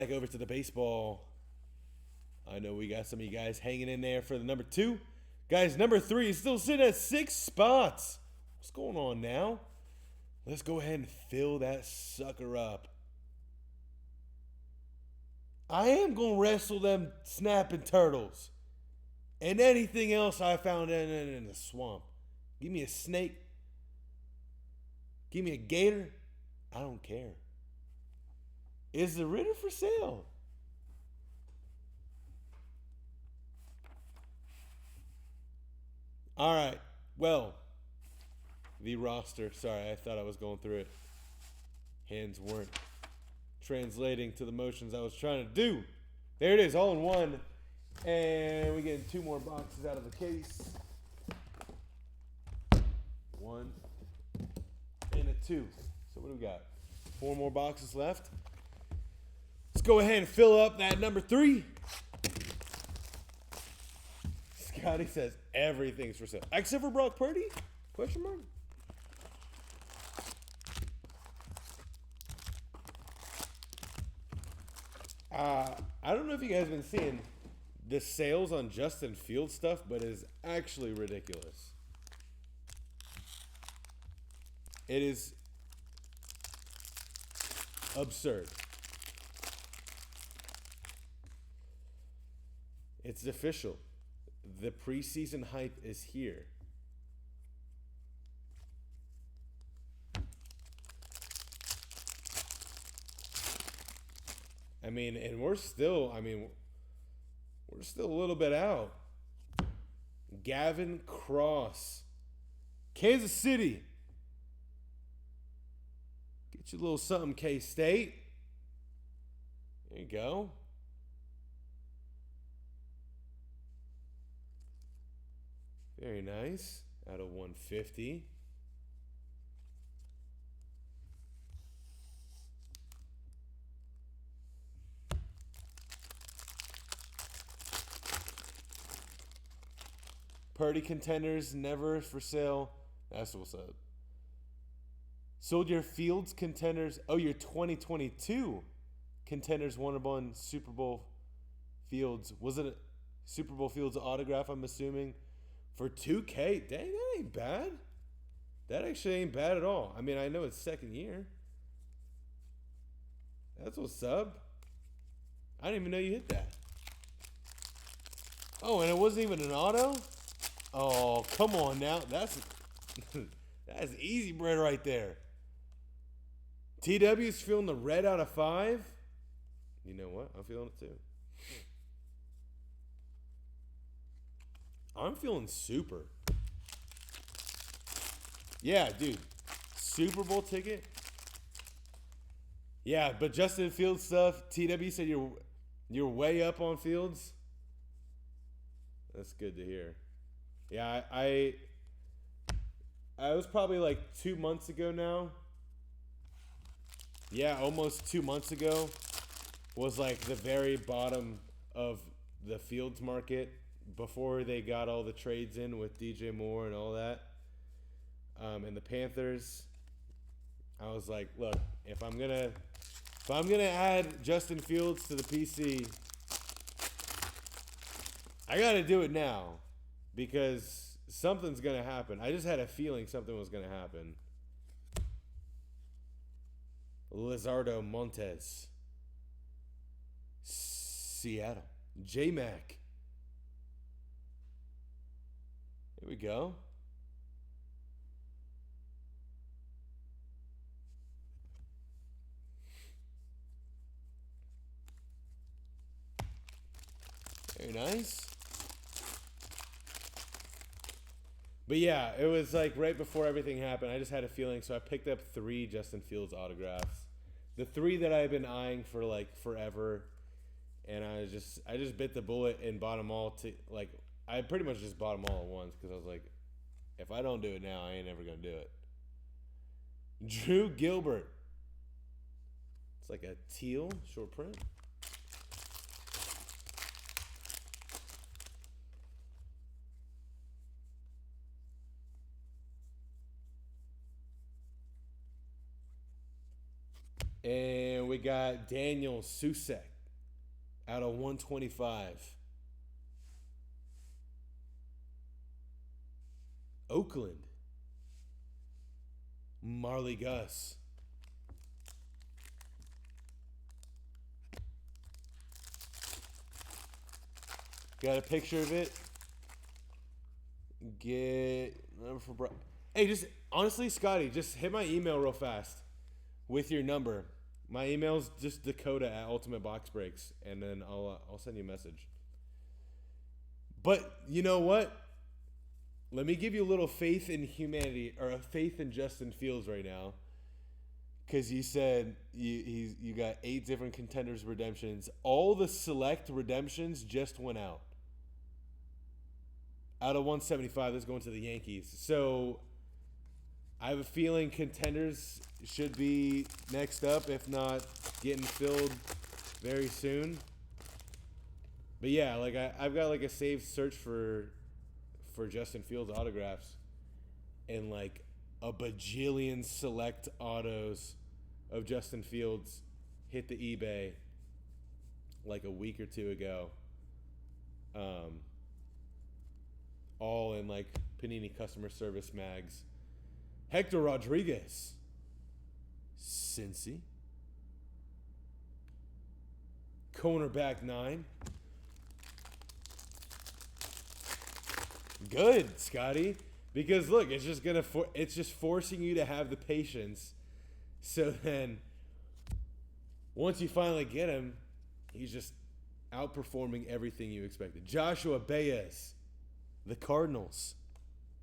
Back over to the baseball. I know we got some of you guys hanging in there for the number 2. Guys, number 3 is still sitting at 6 spots. What's going on now? Let's go ahead and fill that sucker up. I am going to wrestle them snapping turtles. And anything else I found in the swamp. Give me a snake. Give me a gator. I don't care. Is the Ritter for sale? All right. Well, the roster. Sorry, I thought I was going through it. Hands weren't translating to the motions I was trying to do. There it is, all in one. And we get 2 more boxes out of the case. 1 and a 2. So what do we got? 4 more boxes left. Let's go ahead and fill up that number 3. Scotty says everything's for sale. Except for Brock Purdy? Question mark? I don't know if you guys have been seeing the sales on Justin Fields stuff, but it is actually ridiculous. It is absurd. It's official. The preseason hype is here. I mean, and we're still a little bit out. Gavin Cross, Kansas City. Get you a little something, K-State. There you go. Very nice. Out of 150. Purdy contenders never for sale. That's what's up. Sold your Fields contenders. Oh, your 2022 contenders won Super Bowl Fields. Was it a Super Bowl Fields autograph, I'm assuming? For $2K. Dang, that ain't bad. That actually ain't bad at all. I mean, I know it's second year. That's what's up. I didn't even know you hit that. Oh, and it wasn't even an auto? Oh, come on now. That's easy bread right there. TW's feeling the red out of 5. You know what? I'm feeling it too. I'm feeling super. Yeah, dude. Super Bowl ticket. Yeah, but Justin Fields stuff. TW said you're way up on Fields. That's good to hear. Yeah, I was probably like 2 months ago now. Yeah, almost 2 months ago was like the very bottom of the Fields market before they got all the trades in with DJ Moore and all that. And the Panthers. I was like, look, if I'm gonna add Justin Fields to the PC, I gotta do it now. Because something's going to happen. I just had a feeling something was going to happen. Lizardo Montes. Seattle. J-Mac. Here we go. Very nice. But yeah, it was like right before everything happened. I just had a feeling, so I picked up 3 Justin Fields autographs. The 3 that I've been eyeing for like forever, and I just bit the bullet and bought them all. I pretty much just bought them all at once because I was like, if I don't do it now, I ain't ever gonna do it. Drew Gilbert. It's like a teal short print. And we got Daniel Susek. out of 125. Oakland. Marley Gus. Got a picture of it. Get number for hey, just honestly, Scotty, just hit my email real fast with your number. My email's just Dakota at Ultimate Box Breaks, and then I'll send you a message. But you know what? Let me give you a little faith in humanity, or a faith in Justin Fields right now, because you said you got 8 different contenders redemptions. All the select redemptions just went out. Out of 175, that's going to the Yankees. So I have a feeling contenders should be next up, if not getting filled very soon. But yeah, like I've got like a saved search for Justin Fields autographs, and like a bajillion select autos of Justin Fields hit the eBay like a week or two ago. All in like Panini customer service mags. Hector Rodriguez, Cincy. Cornerback 9. Good, Scotty. Because look, it's just it's just forcing you to have the patience. So then, once you finally get him, he's just outperforming everything you expected. Joshua Baez, the Cardinals.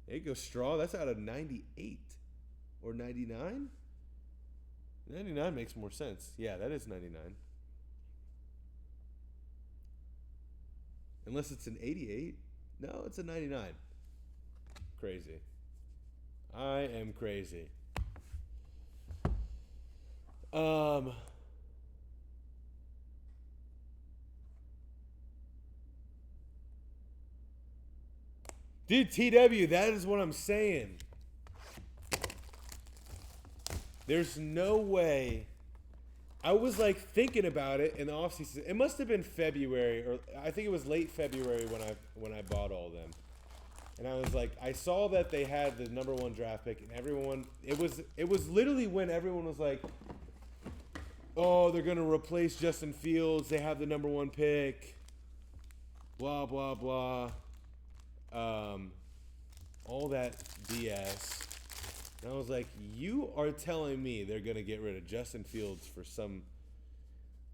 There you go, Straw. That's out of 98 or 99. 99 makes more sense. Yeah, that is 99. Unless it's an 88. No, it's a 99. Crazy. I am crazy. Dude, TW, that is what I'm saying. There's no way. I was like thinking about it in the offseason. It must have been February, or I think it was late February when I bought all of them. And I was like, I saw that they had the number 1 draft pick, and everyone, it was literally when everyone was like, oh, they're gonna replace Justin Fields. They have the number 1 pick. Blah blah blah. All that BS. And I was like, you are telling me they're gonna get rid of Justin Fields for some?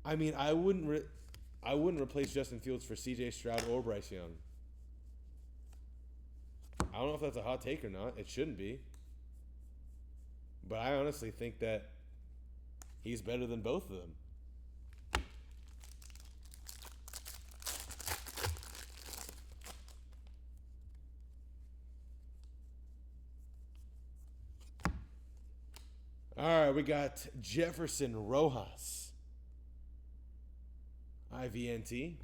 I mean, I wouldn't replace Justin Fields for C.J. Stroud or Bryce Young. I don't know if that's a hot take or not. It shouldn't be. But I honestly think that he's better than both of them. All right, we got Jefferson Rojas. IVNT.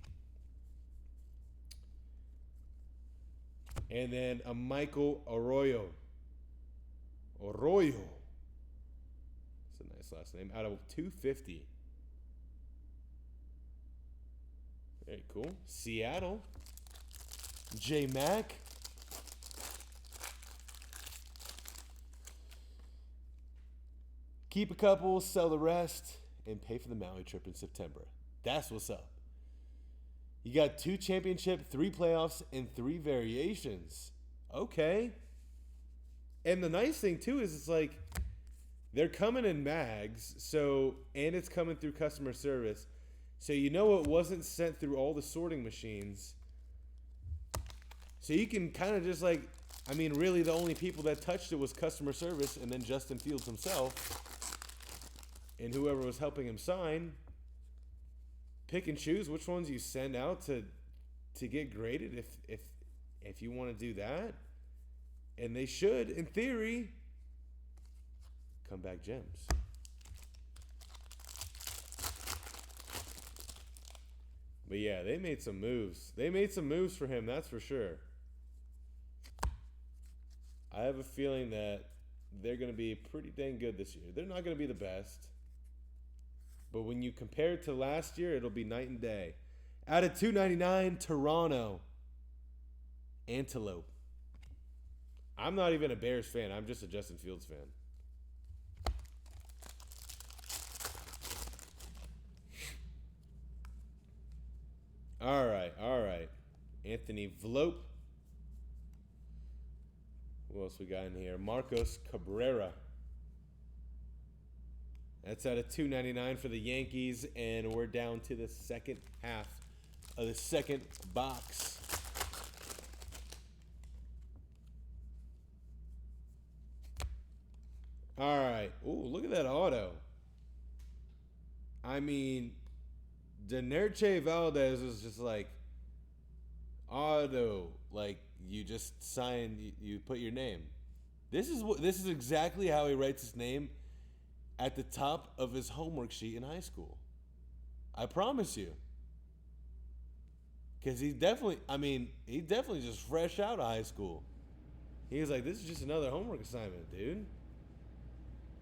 And then a Michael Arroyo. Arroyo. That's a nice last name. Out of 250. Very cool. Seattle. J Mac. Keep a couple, sell the rest, and pay for the Maui trip in September. That's what's up. You got 2 championship, 3 playoffs, and 3 variations. Okay. And the nice thing, too, is it's like they're coming in mags, and it's coming through customer service. So you know it wasn't sent through all the sorting machines. So you can kind of just like, I mean, really the only people that touched it was customer service and then Justin Fields himself. And whoever was helping him sign, pick and choose which ones you send out to get graded if you want to do that. And they should, in theory, come back gems. But yeah, they made some moves. They made some moves for him, that's for sure. I have a feeling that they're going to be pretty dang good this year. They're not going to be the best. But when you compare it to last year, it'll be night and day. Out of 299, Toronto. Antelope. I'm not even a Bears fan. I'm just a Justin Fields fan. All right, all right. Anthony Vlope. Who else we got in here? Marcos Cabrera. That's out of 299 for the Yankees, and we're down to the second half of the second box. All right. Ooh, look at that auto. I mean, Denerche Valdez is just like auto. Like you just sign, you put your name. This is exactly how he writes his name at the top of his homework sheet in high school. I promise you. Because he's definitely just fresh out of high school. He was like, this is just another homework assignment, dude.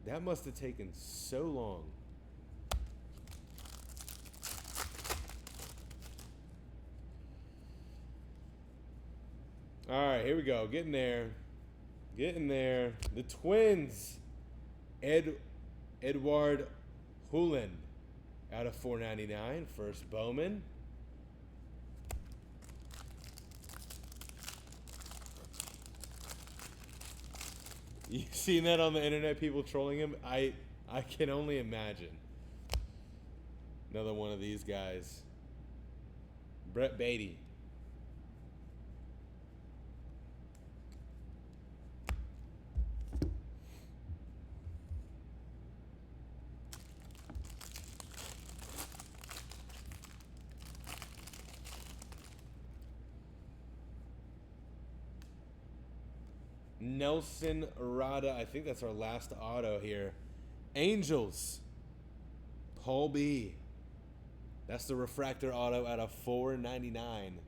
That must have taken so long. All right, here we go. Getting there. Getting there. The Twins. Edward Hulen out of 499. First Bowman. You seen that on the internet, people trolling him? I can only imagine. Another one of these guys. Brett Beatty. Nelson Arada. I think that's our last auto here. Angels. Paul B. That's the refractor auto out of 499.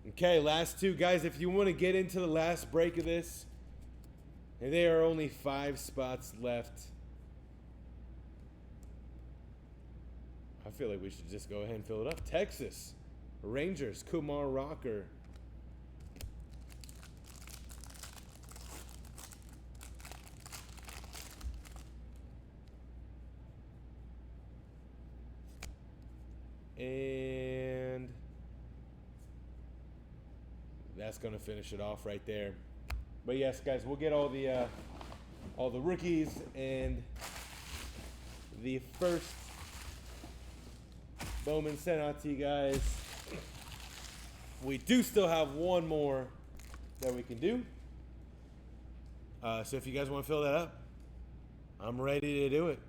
Okay, last two. Guys, if you want to get into the last break of this, and there are only 5 spots left, I feel like we should just go ahead and fill it up. Texas Rangers, Kumar Rocker. And that's going to finish it off right there. But yes, guys, we'll get all the rookies and the first Bowman sent out to you guys. We do still have one more that we can do. So if you guys want to fill that up, I'm ready to do it.